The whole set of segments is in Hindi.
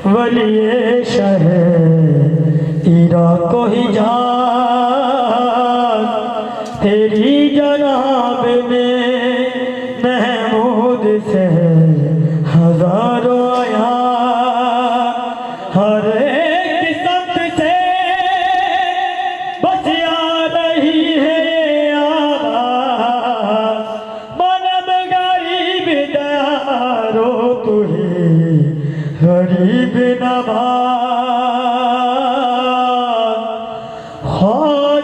वलिए शह इराक़ ही जा तेरी जनाब में महमूद से हजारों आया हर एक संत से बस आ रही है आवाज़ मनम गरीब दारो तुही गरीब नवाज हो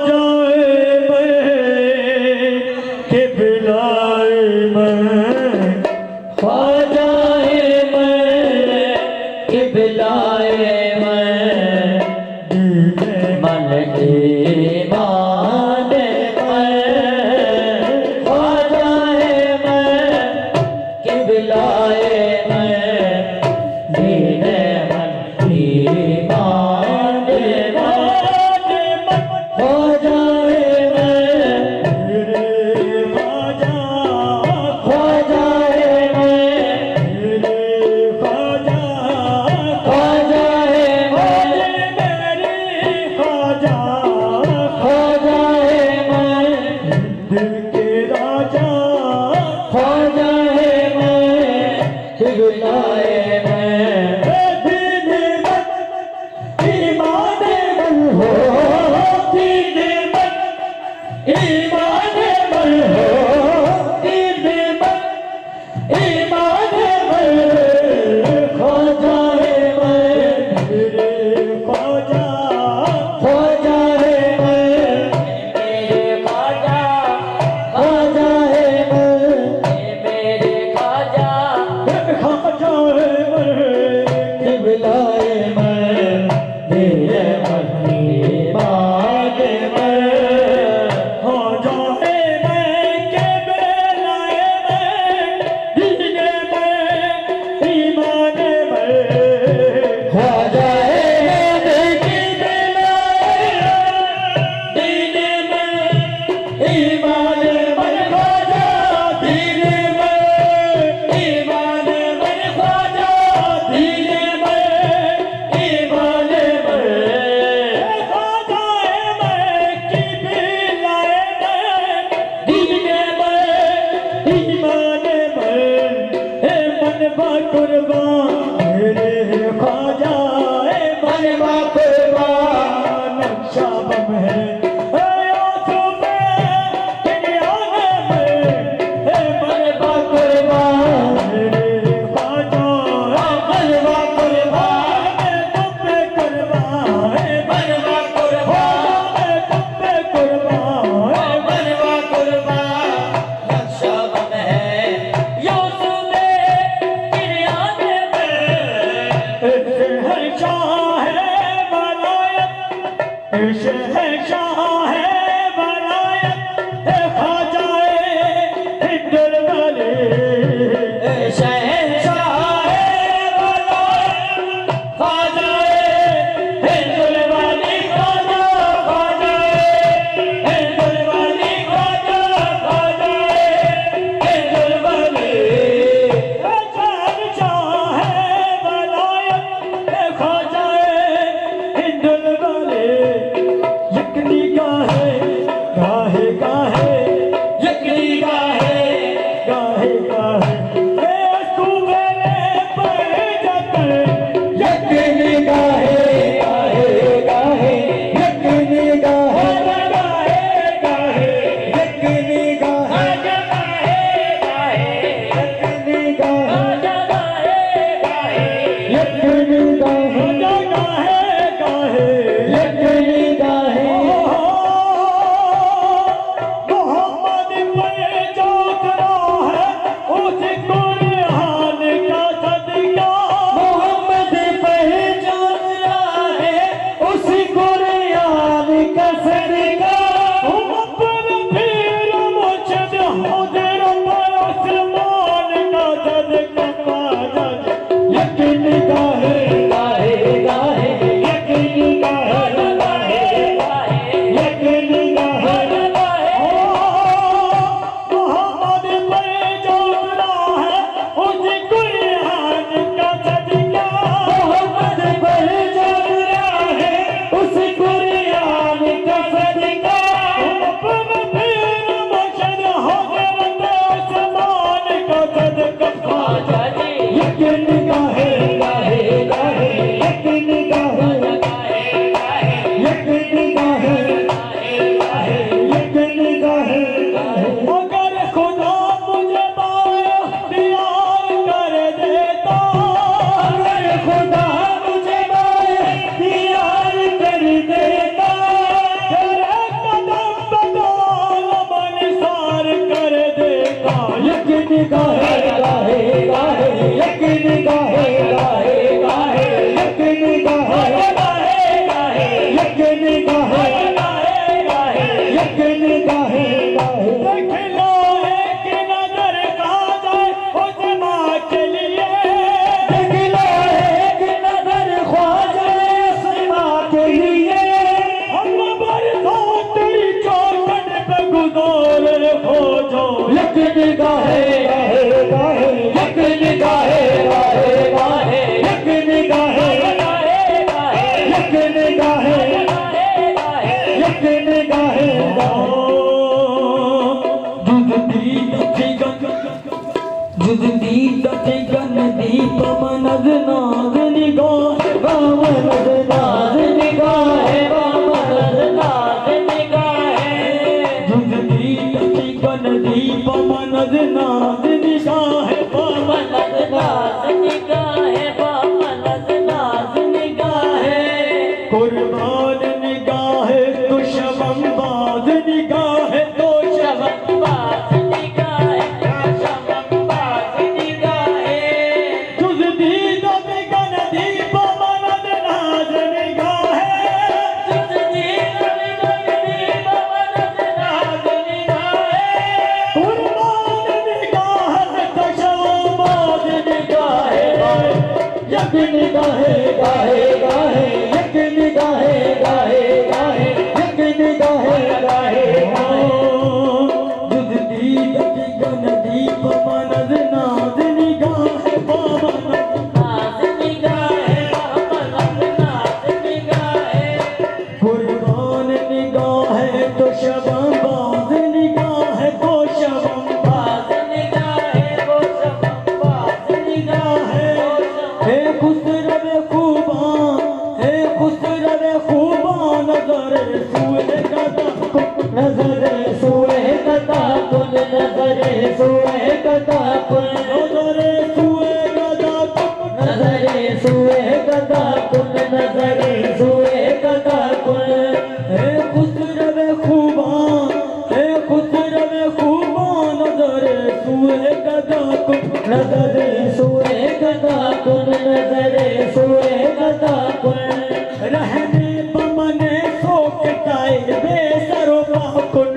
जाए मैं कि बिलाए मैं हो जाए मैं कि बिलाए मैं मन ईमान मैं हो जाए मैं कि बिलाए यकीन का है बामनद नाज निगाह बामनद नाज निगाह बामनद नाज निगाह जुगदी तकी गनदी बामनद नाज निगाह बामनद नाज निगाह बामनद नाज निगाह कुर्बान निगाह तो शबंबाज निगाह तो शबंबाज निगाहे गाहे गाहे एक निगाहे गाहे गाहे एक निगाहे गाहे जुद दी गति गन दीप मनद नाज निगाहे बामनद नाज निगाहे बामनद नाज निगाहे कुर्बान निगाहे तो शबंबाज निगाहे तो शबंबाज निगाहे तो शबंबाज निगाहे हे खुसरवे खूबा हे खुसरवे खूबा नजरे सुए कदा कुन नजरे सुए कदा कुन नजरे सुए कदा कुन नजरे सुए कदा कुन नजरे सुए कदा कुन नजरे सुए कदा कुन हे खुसरवे खूबा हे खुसरवे खूबा नजरे सुए कदा कुन नजरे सुए कदा कुन नजरे सुए कदा कुन रहने बमने सोकताए बेसरो पाकुन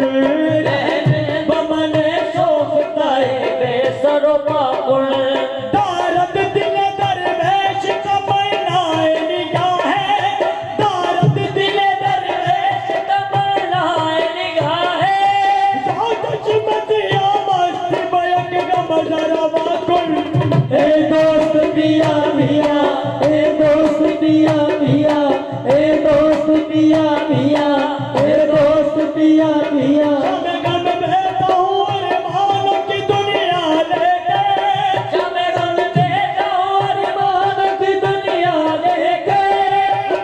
रहने बमने सोकताए बेसरो पाकुन दारद दिल दरवेश का बनाए निगाहे दारद दिल दरवेश का बनाए निगाहे जादश मतिया मस्त बयक गम जरा वाकुन ए दोस्त पिया पिया ए दोस्त पिया पिया ए दोस्त पिया पिया ए दोस्त पिया पिया मैं गम बैठा हूँ अरे मानो की दुनिया लेके मैं गम बैठा हूँ अरे मानो की दुनिया लेके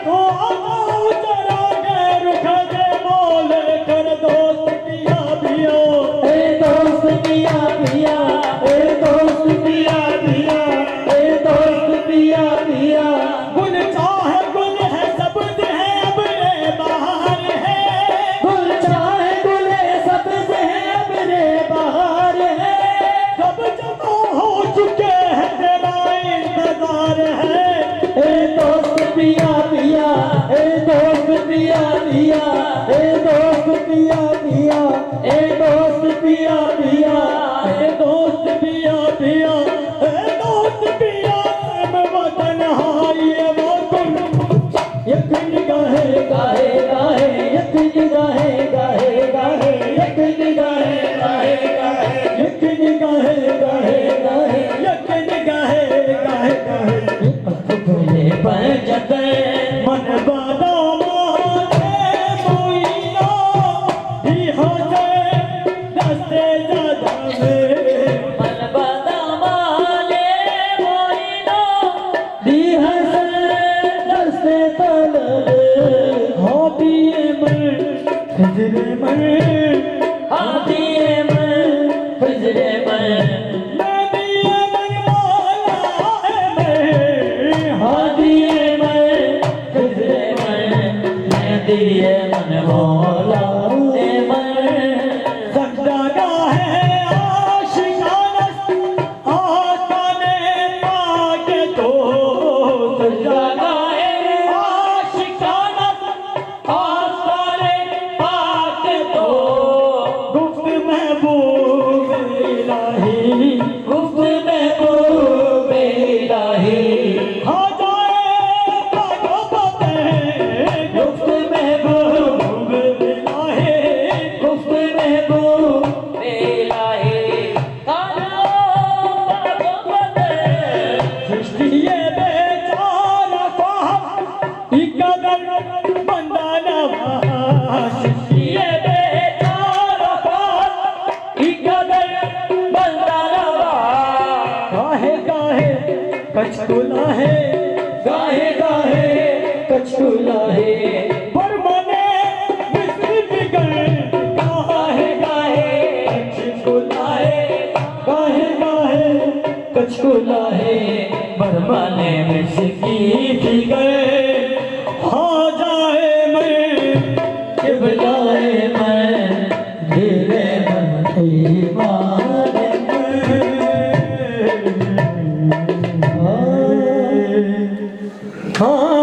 तो आओ जरा के रुख दे बोले कर दोस्त पिया पिया ए दोस्त पिया पिया ए दोस्त पिया पिया ए दोस्त पिया पिया गुल चाहे गुल है सबज है अब रे बाहर है गुल चाहे गुल है सबज है अब रे बाहर है सब जमा हो चुके हैं तेरा इंतजार है ए दोस्त पिया पिया ए दोस्त पिया पिया ए दोस्त पिया पिया ए दोस्त पिया पिया ए दोस्त पिया पिया ए दोस्त पिया मैं वतन हाय वतन एक निगाहे गाहे गाहे एक निगाहे गाहे गाहे एक निगाहे गाहे गाहे एक निगाहे गाहे गाहे एक निगाहे गाहे गाहे तुझे पंजत मन बादा माने मोइना ही हो जाए दस्ते दादा में मन बादा माने मोइना दी हसन दस्ते तले हो दिए मन खजरे मन हा दिए मन खजरे मन मैं दिए मन मौला है मैं हा दिए मन खजरे मन मैं दिए मन मौला है मैं सजदा है आशिकाना आस्ताने पाके तो सजदा है आशिकाना आस्ताने पाके तो गुफ्त महबूब इलाही गुफ्त महबूब इलाही आ जाए पागो बातें गुफ्त महबूब कछु लाहे परमाने कछु लाहे बरमाने मिसकी फिगर हो जाए मैं कि बजाए मैं धीरे मन की बात हाँ